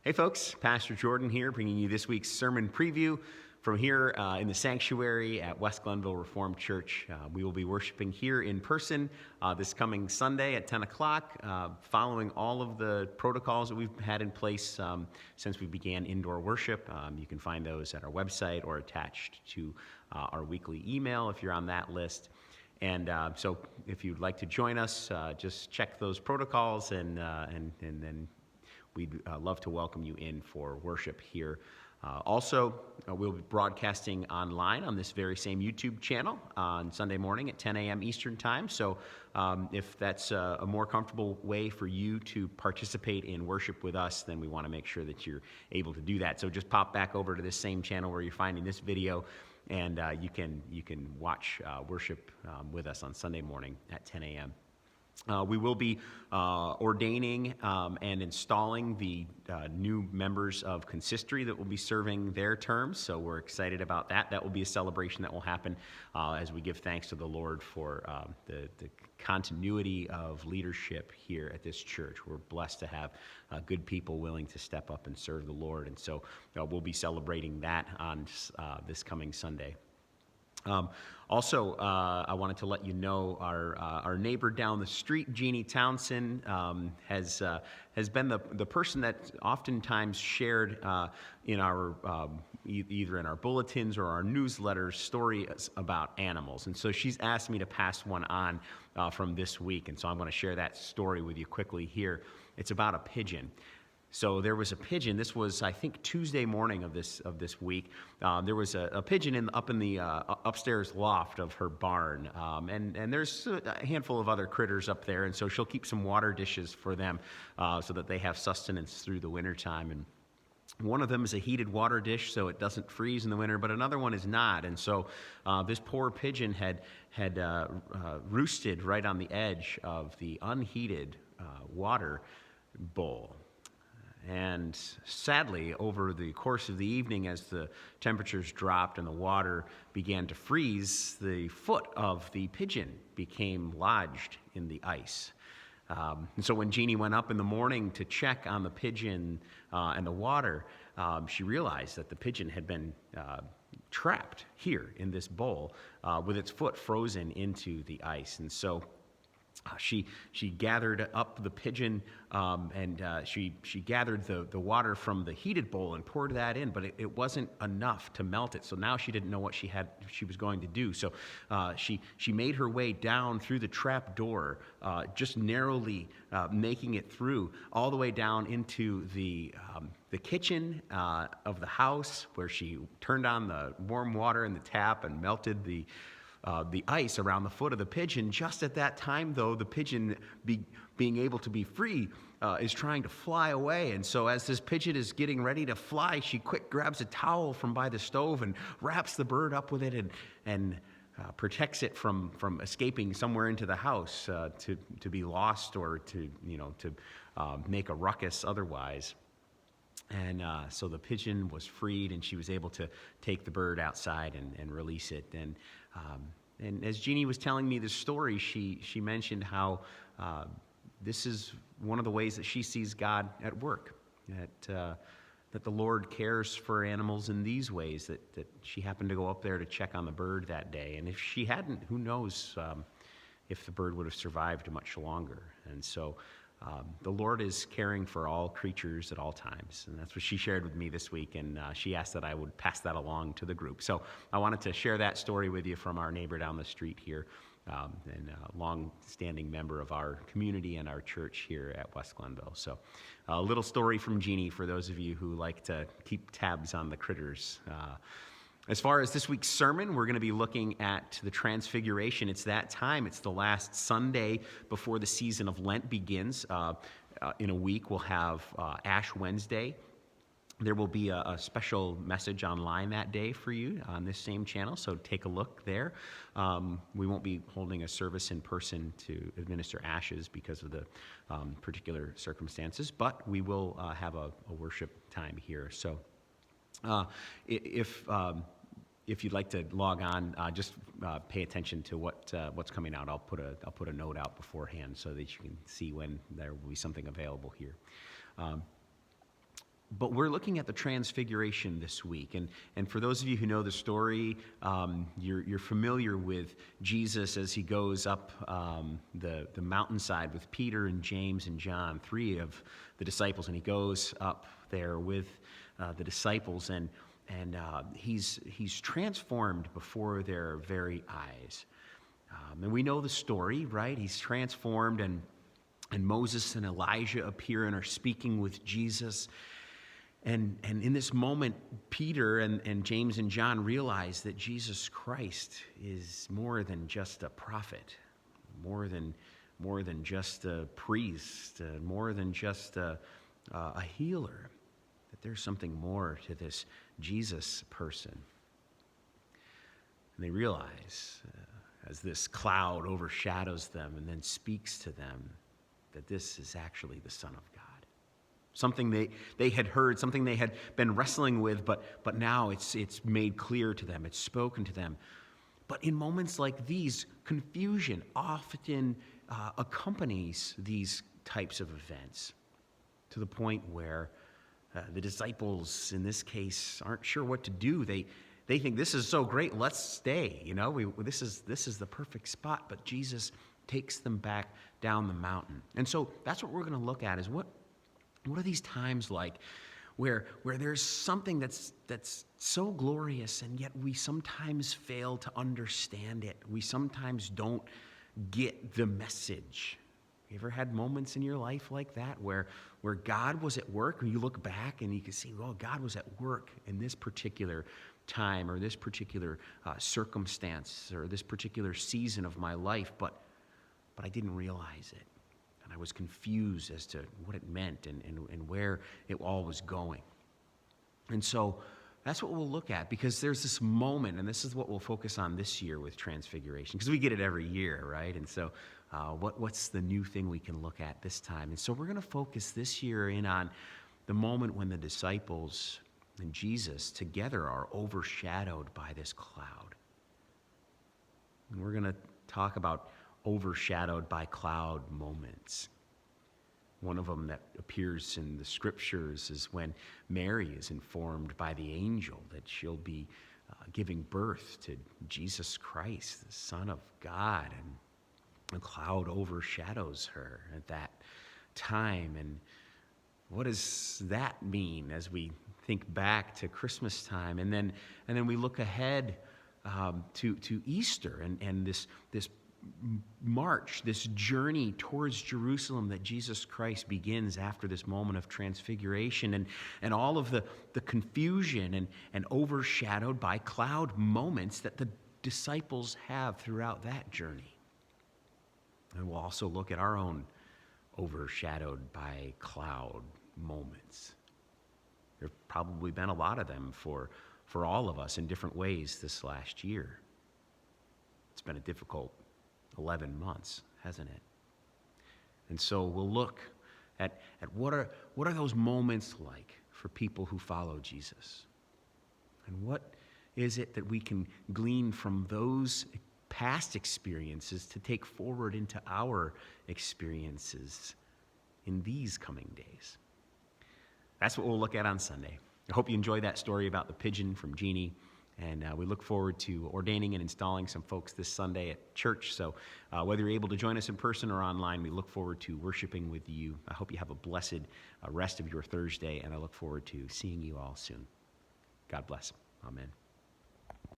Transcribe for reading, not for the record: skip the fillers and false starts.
Hey folks, Pastor Jordan here, bringing you this week's sermon preview from here in the sanctuary at West Glenville Reformed Church. We will be worshiping here in person this coming Sunday at 10 o'clock, following all of the protocols that we've had in place since we began indoor worship. You can find those at our website or attached to our weekly email if you're on that list. And so if you'd like to join us, just check those protocols and then we'd love to welcome you in for worship here. Also, we'll be broadcasting online on this very same YouTube channel on Sunday morning at 10 a.m. Eastern Time. So if that's a more comfortable way for you to participate in worship with us, then we want to make sure that you're able to do that. So just pop back over to this same channel where you're finding this video, and you can watch worship with us on Sunday morning at 10 a.m. We will be ordaining and installing the new members of consistory that will be serving their terms, so we're excited about that. That will be a celebration that will happen as we give thanks to the Lord for the continuity of leadership here at this church. We're blessed to have good people willing to step up and serve the Lord, and so we'll be celebrating that on this coming Sunday. Also, I wanted to let you know our neighbor down the street, Jeannie Townsend, has been the person that oftentimes shared in our either in our bulletins or our newsletters stories about animals, and so she's asked me to pass one on from this week, and so I'm going to share that story with you quickly here. It's about a pigeon. So there was a pigeon. This was, I think, Tuesday morning of this week. There was a pigeon up in the upstairs loft of her barn, and there's a handful of other critters up there, and so she'll keep some water dishes for them so that they have sustenance through the wintertime. And one of them is a heated water dish, so it doesn't freeze in the winter, but another one is not. And so this poor pigeon had roosted right on the edge of the unheated water bowl. And sadly, over the course of the evening, as the temperatures dropped and the water began to freeze, the foot of the pigeon became lodged in the ice. And so when Jeannie went up in the morning to check on the pigeon and the water, she realized that the pigeon had been trapped here in this bowl with its foot frozen into the ice. And so she gathered up the pigeon and she gathered the water from the heated bowl and poured that in, but it wasn't enough to melt it. So now she didn't know what she was going to do. So she made her way down through the trap door, just narrowly making it through all the way down into the kitchen of the house, where she turned on the warm water in the tap and melted the ice around the foot of the pigeon. Just at that time, though, the pigeon, being able to be free, is trying to fly away. And so as this pigeon is getting ready to fly, she quick grabs a towel from by the stove and wraps the bird up with it and protects it from escaping somewhere into the house to be lost or to make a ruckus otherwise. And so the pigeon was freed, and she was able to take the bird outside and release it. And as Jeannie was telling me this story, she mentioned how this is one of the ways that she sees God at work, that the Lord cares for animals in these ways, that she happened to go up there to check on the bird that day. And if she hadn't, who knows if the bird would have survived much longer. And so the Lord is caring for all creatures at all times, and that's what she shared with me this week, and she asked that I would pass that along to the group. So I wanted to share that story with you from our neighbor down the street here, and a long-standing member of our community and our church here at West Glenville. So a little story from Jeannie for those of you who like to keep tabs on the critters. As far as this week's sermon, we're going to be looking at the transfiguration. It's that time. It's the last Sunday before the season of Lent begins. In a week, we'll have Ash Wednesday. There will be a special message online that day for you on this same channel, so take a look there. We won't be holding a service in person to administer ashes because of the particular circumstances, but we will have a worship time here. So if you'd like to log on, just pay attention to what's coming out. I'll put a note out beforehand so that you can see when there will be something available here. But we're looking at the transfiguration this week. And for those of you who know the story, you're familiar with Jesus as he goes up the mountainside with Peter and James and John, three of the disciples. And he goes up there with the disciples, and he's transformed before their very eyes. And we know the story, right? He's transformed, and Moses and Elijah appear and are speaking with Jesus. And in this moment, Peter and James and John realize that Jesus Christ is more than just a prophet, more than just a priest, more than just a healer, that there's something more to this Jesus person. And they realize, as this cloud overshadows them and then speaks to them, that this is actually the Son of God. Something they had heard, something they had been wrestling with, but now it's made clear to them, it's spoken to them. But in moments like these, confusion often accompanies these types of events, to the point where the disciples, in this case, aren't sure what to do. They think, this is so great, let's stay. This is the perfect spot. But Jesus takes them back down the mountain. And so that's what we're going to look at, is what are these times like where there's something that's so glorious, and yet we sometimes fail to understand it. We sometimes don't get the message. You ever had moments in your life like that where God was at work, and you look back and you can see, well, God was at work in this particular time, or this particular circumstance, or this particular season of my life, but I didn't realize it. And I was confused as to what it meant and where it all was going. And so that's what we'll look at, because there's this moment, and this is what we'll focus on this year with Transfiguration, because we get it every year, right? And so what's the new thing we can look at this time? And so we're going to focus this year in on the moment when the disciples and Jesus together are overshadowed by this cloud. And we're going to talk about overshadowed by cloud moments. One of them that appears in the scriptures is when Mary is informed by the angel that she'll be giving birth to Jesus Christ, the Son of God, and a cloud overshadows her at that time. And what does that mean as we think back to Christmas time? And then we look ahead to Easter and this march, this journey towards Jerusalem that Jesus Christ begins after this moment of transfiguration, and all of the confusion and overshadowed by cloud moments that the disciples have throughout that journey. And we'll also look at our own overshadowed by cloud moments. There have probably been a lot of them for all of us in different ways this last year. It's been a difficult 11 months, hasn't it? And so we'll look at what are those moments like for people who follow Jesus? And what is it that we can glean from those past experiences to take forward into our experiences in these coming days? That's what we'll look at on Sunday. I hope you enjoyed that story about the pigeon from Jeannie. And we look forward to ordaining and installing some folks this Sunday at church. So whether you're able to join us in person or online, we look forward to worshiping with you. I hope you have a blessed rest of your Thursday, and I look forward to seeing you all soon. God bless. Amen.